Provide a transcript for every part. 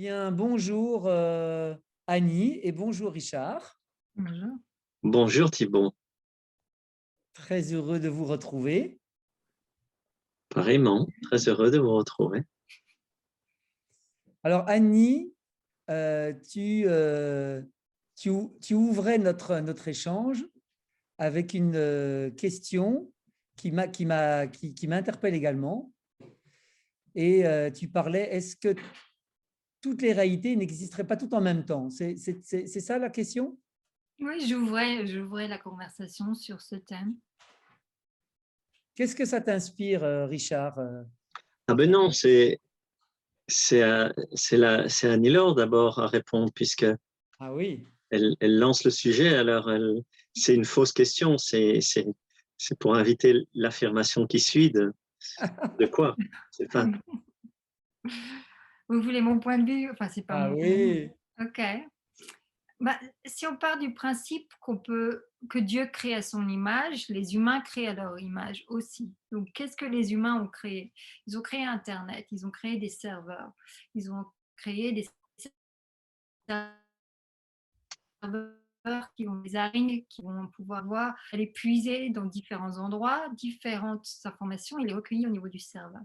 Bien, bonjour Annie et bonjour Richard. Bonjour. Bonjour Thibault, Très heureux de vous retrouver. pareillement, très heureux de vous retrouver. Alors Annie, tu ouvrais notre échange avec une question qui m'interpelle également. Et tu parlais, est-ce que toutes les réalités n'existeraient pas toutes en même temps? C'est ça la question? Oui, j'ouvrais la conversation sur ce thème. Qu'est-ce que ça t'inspire, Richard? Ah ben non, c'est Annie-Laure d'abord à répondre puisque Ah oui. elle lance le sujet. Alors c'est une fausse question, c'est pour inviter l'affirmation qui suit de quoi? C'est pas. Vous voulez mon point de vue? Enfin, c'est pas Ah mon point de vue. oui. OK. Bah, si on part du principe que Dieu crée à son image, les humains créent à leur image aussi. Donc, qu'est-ce que les humains ont créé? Ils ont créé Internet, ils ont créé des serveurs, ils ont créé des serveurs qui ont des araignées qui vont pouvoir voir, aller puiser dans différents endroits, différentes informations et les recueillir au niveau du serveur.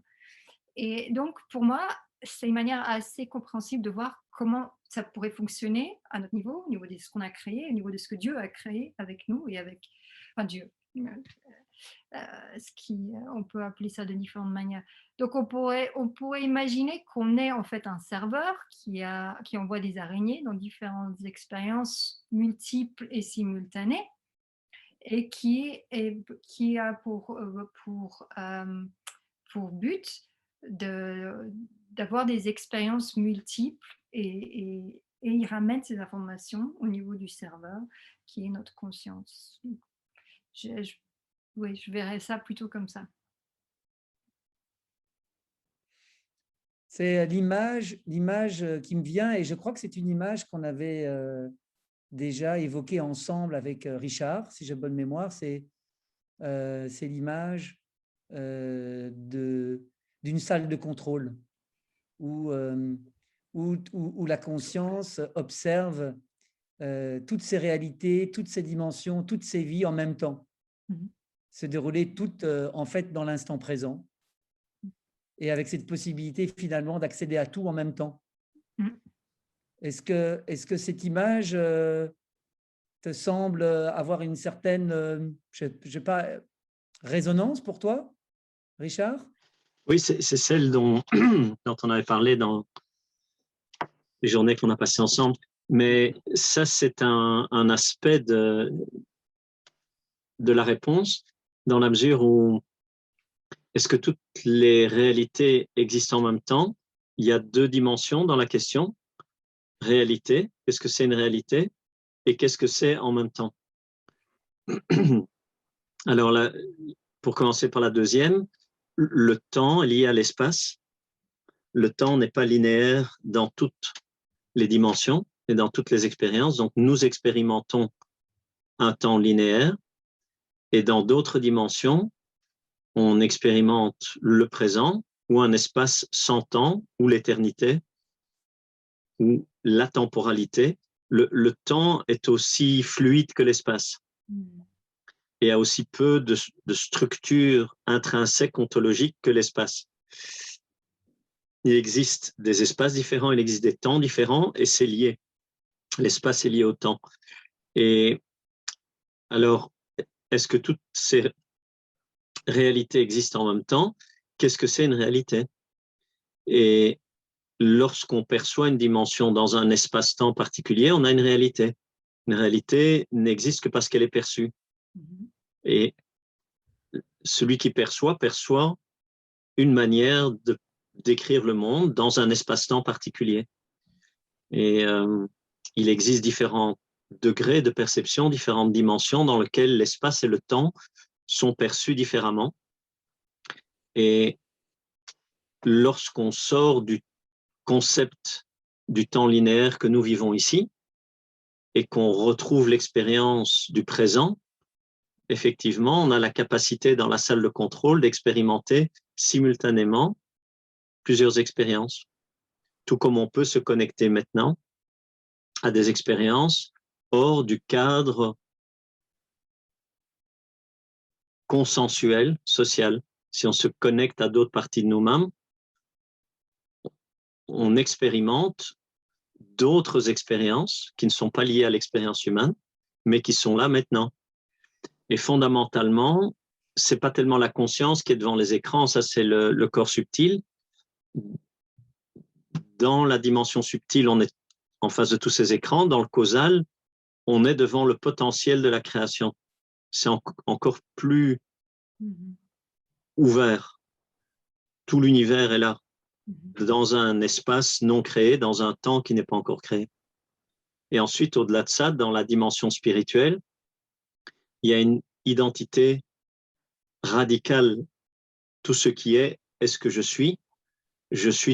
Et donc, pour moi, c'est une manière assez compréhensible de voir comment ça pourrait fonctionner à notre niveau, au niveau de ce qu'on a créé, au niveau de ce que Dieu a créé avec nous et avec enfin, Dieu. On peut appeler ça de différentes manières. Donc, on pourrait imaginer qu'on est en fait un serveur qui envoie des araignées dans différentes expériences multiples et simultanées et qui a pour but d'avoir des expériences multiples et il ramène ces informations au niveau du serveur qui est notre conscience. Je, je- oui, je verrais ça plutôt comme ça. C'est l'image qui me vient, et je crois que c'est une image qu'on avait déjà évoquée ensemble avec Richard, si j'ai bonne mémoire. C'est l'image d'une salle de contrôle où, où la conscience observe toutes ces réalités, toutes ces dimensions, toutes ces vies en même temps, Mhm. se dérouler toutes en fait dans l'instant présent, et avec cette possibilité finalement d'accéder à tout en même temps. Mhm. Est-ce que cette image te semble avoir une certaine, je sais pas, résonance pour toi, Richard? Oui, c'est celle dont on avait parlé dans les journées qu'on a passées ensemble. Mais ça, c'est un aspect de la réponse dans la mesure où est-ce que toutes les réalités existent en même temps? Il y a deux dimensions dans la question. Réalité, qu'est-ce que c'est une réalité? Et qu'est-ce que c'est en même temps? Alors là, pour commencer par la deuxième, le temps est lié à l'espace. Le temps n'est pas linéaire dans toutes les dimensions et dans toutes les expériences. Donc, nous expérimentons un temps linéaire et dans d'autres dimensions, on expérimente le présent ou un espace sans temps ou l'éternité ou la temporalité. Le temps est aussi fluide que l'espace et a aussi peu de structure intrinsèque ontologique que l'espace. Il existe des espaces différents, il existe des temps différents et c'est lié. L'espace est lié au temps. Et alors, est-ce que toutes ces réalités existent en même temps? Qu'est-ce que c'est une réalité? Et lorsqu'on perçoit une dimension dans un espace-temps particulier, on a une réalité. Une réalité n'existe que parce qu'elle est perçue. Mhm. Et celui qui perçoit une manière de décrire le monde dans un espace-temps particulier. Et il existe différents degrés de perception, différentes dimensions dans lesquelles l'espace et le temps sont perçus différemment. Et lorsqu'on sort du concept du temps linéaire que nous vivons ici et qu'on retrouve l'expérience du présent, effectivement, on a la capacité dans la salle de contrôle d'expérimenter simultanément plusieurs expériences tout comme on peut se connecter maintenant à des expériences hors du cadre consensuel, social. Si on se connecte à d'autres parties de nous-mêmes, on expérimente d'autres expériences qui ne sont pas liées à l'expérience humaine, mais qui sont là maintenant. Et fondamentalement, c'est pas tellement la conscience qui est devant les écrans, ça c'est le corps subtil. Dans la dimension subtile, on est en face de tous ces écrans. Dans le causal, on est devant le potentiel de la création. C'est encore plus ouvert. Tout l'univers est là, dans un espace non créé, dans un temps qui n'est pas encore créé. Et ensuite, au-delà de ça, dans la dimension spirituelle, il y a une identité radicale. Tout ce qui est ce que je suis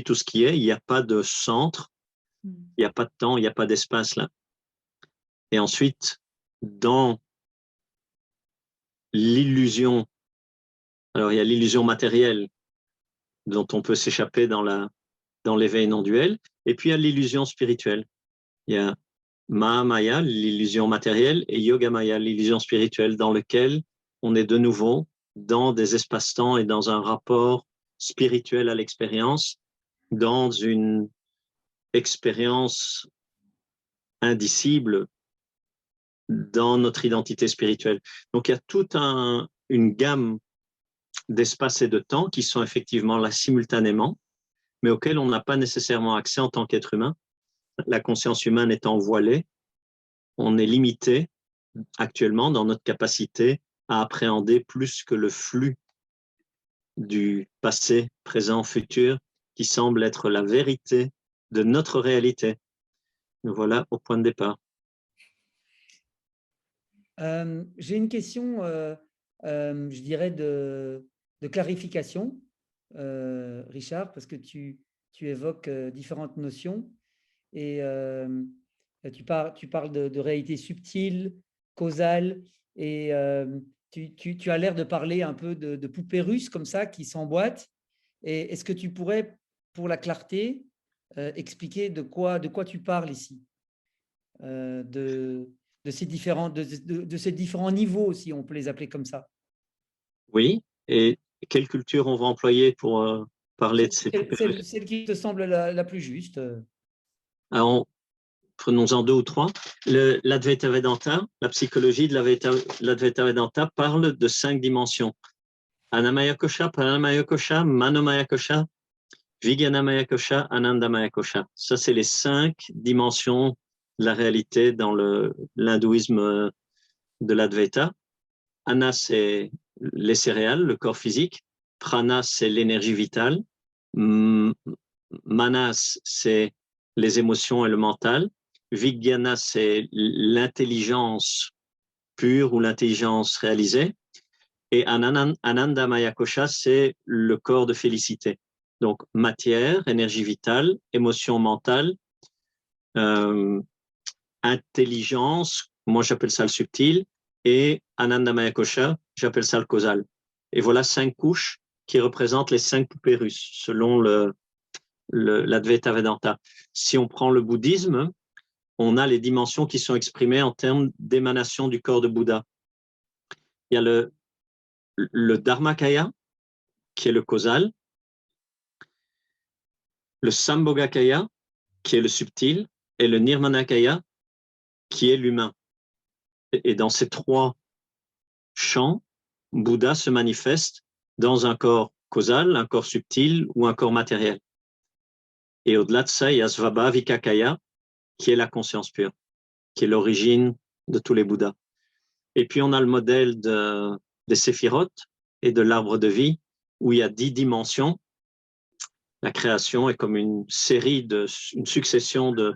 tout ce qui est, il n'y a pas de centre, il n'y a pas de temps, il n'y a pas d'espace là. Et ensuite, dans l'illusion, alors il y a l'illusion matérielle dont on peut s'échapper dans l'éveil non duel, et puis il y a l'illusion spirituelle. Il y a Mahamaya, l'illusion matérielle, et Yogamaya, l'illusion spirituelle, dans lequel on est de nouveau dans des espaces-temps et dans un rapport spirituel à l'expérience, dans une expérience indicible dans notre identité spirituelle. Donc il y a toute une gamme d'espaces et de temps qui sont effectivement là simultanément, mais auxquels on n'a pas nécessairement accès en tant qu'être humain. La conscience humaine étant voilée, on est limité actuellement dans notre capacité à appréhender plus que le flux du passé, présent, futur, qui semble être la vérité de notre réalité. Nous voilà au point de départ. J'ai une question, je dirais, de clarification, Richard, parce que tu évoques différentes notions et tu parles de réalité subtile, causale, et tu as l'air de parler un peu de poupées russes comme ça qui s'emboîtent. Et est-ce que tu pourrais, pour la clarté, expliquer de quoi tu parles ici, de ces différents niveaux, si on peut les appeler comme ça? Oui, et quelle culture on va employer pour parler de ces poupées russes? Celle qui te semble la plus juste. Alors, prenons-en 2 ou 3. L'Advaita Vedanta, la psychologie de l'Advaita Vedanta parle de 5 dimensions. Anamaya Kosha, Pranamaya Kosha, Manomaya Kosha, Vijnanamaya Kosha, Anandamaya Kosha. Ça, c'est les 5 dimensions de la réalité dans l'hindouisme de l'Advaita. Ana, c'est les céréales, le corps physique. Prana, c'est l'énergie vitale. Manas, c'est les émotions et le mental. Vijnana, c'est l'intelligence pure ou l'intelligence réalisée. Et Anandamaya Kosha, c'est le corps de félicité. Donc, matière, énergie vitale, émotion mentale, intelligence, moi j'appelle ça le subtil, et Anandamaya Kosha, j'appelle ça le causal. Et voilà 5 couches qui représentent les 5 poupées russes, selon l'Advaita Vedanta. Si on prend le bouddhisme, on a les dimensions qui sont exprimées en termes d'émanation du corps de Bouddha. Il y a le Dharmakaya, qui est le causal, le Sambhogakaya, qui est le subtil, et le Nirmanakaya, qui est l'humain. Et dans ces 3 champs, Bouddha se manifeste dans un corps causal, un corps subtil ou un corps matériel. Et au-delà de ça, il y a Svabhavikakaya, qui est la conscience pure, qui est l'origine de tous les Bouddhas. Et puis on a le modèle des séphirotes et de l'arbre de vie, où il y a 10 dimensions. La création est comme une succession de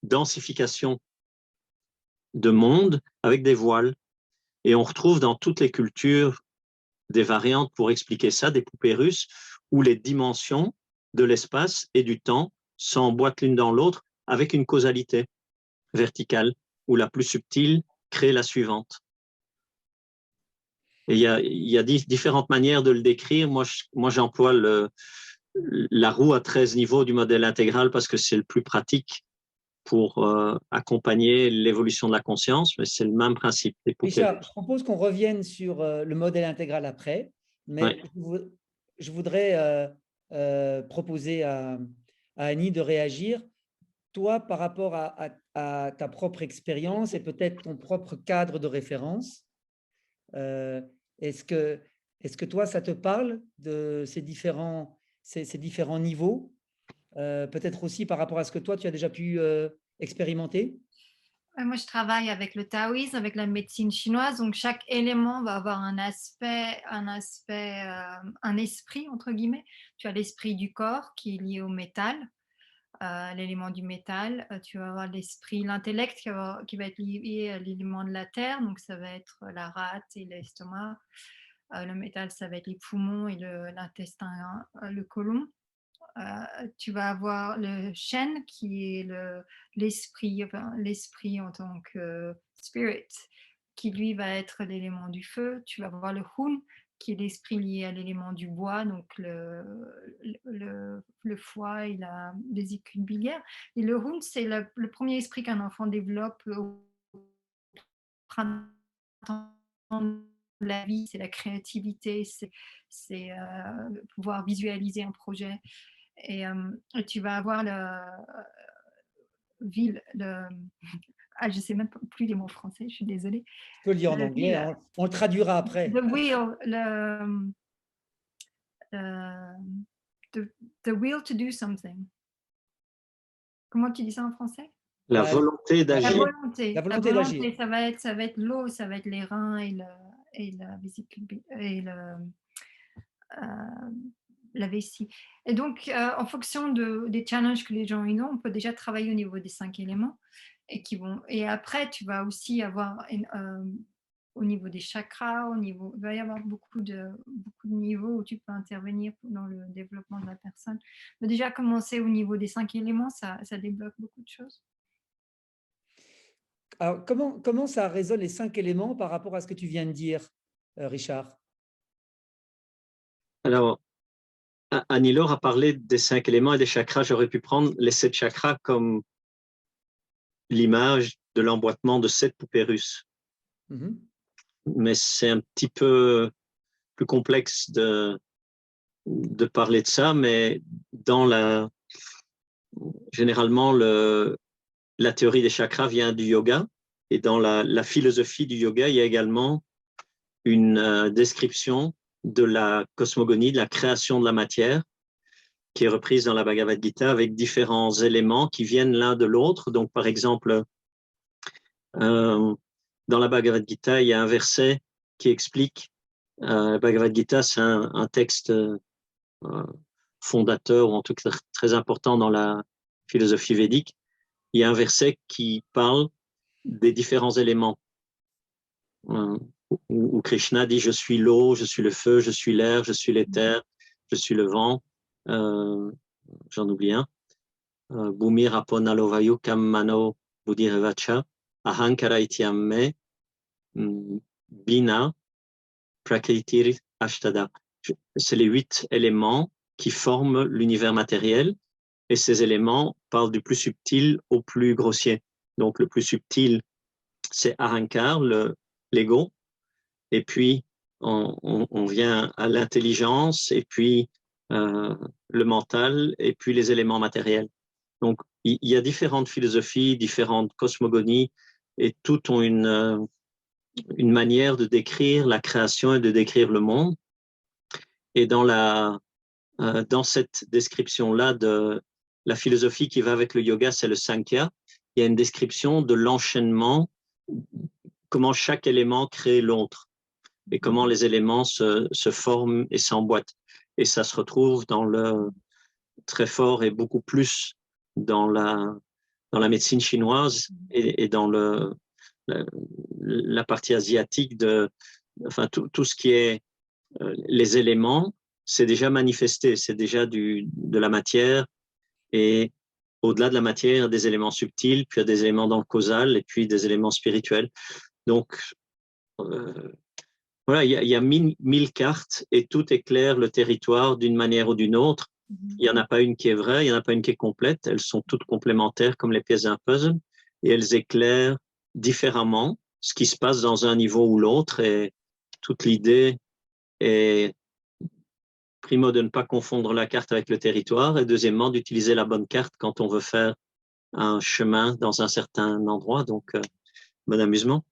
densification de mondes avec des voiles. Et on retrouve dans toutes les cultures des variantes pour expliquer ça, des poupées russes, où les dimensions de l'espace et du temps s'emboîtent l'une dans l'autre avec une causalité verticale, où la plus subtile crée la suivante. Et il y a différentes manières de le décrire. Moi j'emploie la roue à 13 niveaux du modèle intégral parce que c'est le plus pratique pour accompagner l'évolution de la conscience, mais c'est le même principe. Richard, je propose qu'on revienne sur le modèle intégral après, mais je voudrais proposer à Annie de réagir. Toi, par rapport à ta propre expérience et peut-être ton propre cadre de référence, est-ce que toi, ça te parle de ces différents niveaux, peut-être aussi par rapport à ce que toi, tu as déjà pu expérimenter? Moi, je travaille avec le taoïsme, avec la médecine chinoise, donc chaque élément va avoir un esprit, entre guillemets. Tu as l'esprit du corps qui est lié au métal, l'élément du métal. Tu vas avoir l'esprit, l'intellect qui va être lié à l'élément de la terre, donc ça va être la rate et l'estomac. Le métal, ça va être les poumons et l'intestin, le côlon. Tu vas avoir le Shen qui est l'esprit en tant que spirit, qui lui va être l'élément du feu. Tu vas avoir le Hun qui est l'esprit lié à l'élément du bois, donc le foie et la vésicule biliaire. Et le Hun, c'est le premier esprit qu'un enfant développe au printemps de la vie, c'est la créativité, c'est pouvoir visualiser un projet. Et tu vas avoir je ne sais même plus les mots français, je suis désolée. Tu peux le dire en anglais, hein, on le traduira après. The will, the will to do something. Comment tu dis ça en français? La volonté d'agir. La volonté d'agir. Ça va être l'eau, ça va être les reins et la vésicule et la vessie. Et donc, en fonction des challenges que les gens ont, on peut déjà travailler au niveau des 5 éléments. Et après, tu vas aussi avoir au niveau des chakras, il va y avoir beaucoup de niveaux où tu peux intervenir dans le développement de la personne. Mais déjà, commencer au niveau des 5 éléments, ça débloque beaucoup de choses. Alors, comment ça résonne les 5 éléments par rapport à ce que tu viens de dire, Richard? Alors, Annie-Laure a parlé des 5 éléments et des chakras. J'aurais pu prendre les 7 chakras comme l'image de l'emboîtement de 7 poupées russes. Mais c'est un petit peu plus complexe de parler de ça, mais généralement, la théorie des chakras vient du yoga, et dans la philosophie du yoga, il y a également une description de la cosmogonie, de la création de la matière, qui est reprise dans la Bhagavad Gita avec différents éléments qui viennent l'un de l'autre. Donc, par exemple, dans la Bhagavad Gita, il y a un verset qui explique, la Bhagavad Gita, c'est un texte fondateur, ou en tout cas très important dans la philosophie védique. Il y a un verset qui parle des différents éléments, où Krishna dit « Je suis l'eau, je suis le feu, je suis l'air, je suis l'éther, je suis le vent ». J'en oublie un. Bhumir aponalo vayu kammano buddhirevacha ahankara ityamme bina prakritir ashtada. C'est les 8 éléments qui forment l'univers matériel, et ces éléments parlent du plus subtil au plus grossier. Donc le plus subtil, c'est ahankar, l'ego, et puis on vient à l'intelligence, et puis le mental, et puis les éléments matériels. Donc, il y a différentes philosophies, différentes cosmogonies, et toutes ont une manière de décrire la création et de décrire le monde. Et dans cette description-là de la philosophie qui va avec le yoga, c'est le Sankhya. Il y a une description de l'enchaînement, comment chaque élément crée l'autre, et comment les éléments se forment et s'emboîtent. Et ça se retrouve très fort et beaucoup plus dans la médecine chinoise et dans la partie asiatique enfin tout ce qui est les éléments, c'est déjà manifesté, c'est déjà de la matière, et au-delà de la matière, des éléments subtils, puis il y a des éléments dans le causal, et puis des éléments spirituels. Donc, voilà, il y a 1000 cartes, et tout éclaire le territoire d'une manière ou d'une autre, Il n'y en a pas une qui est vraie, il n'y en a pas une qui est complète. Elles sont toutes complémentaires comme les pièces d'un puzzle et elles éclairent différemment ce qui se passe dans un niveau ou l'autre. Et toute l'idée est, primo, de ne pas confondre la carte avec le territoire et deuxièmement, d'utiliser la bonne carte quand on veut faire un chemin dans un certain endroit. Donc, bon amusement.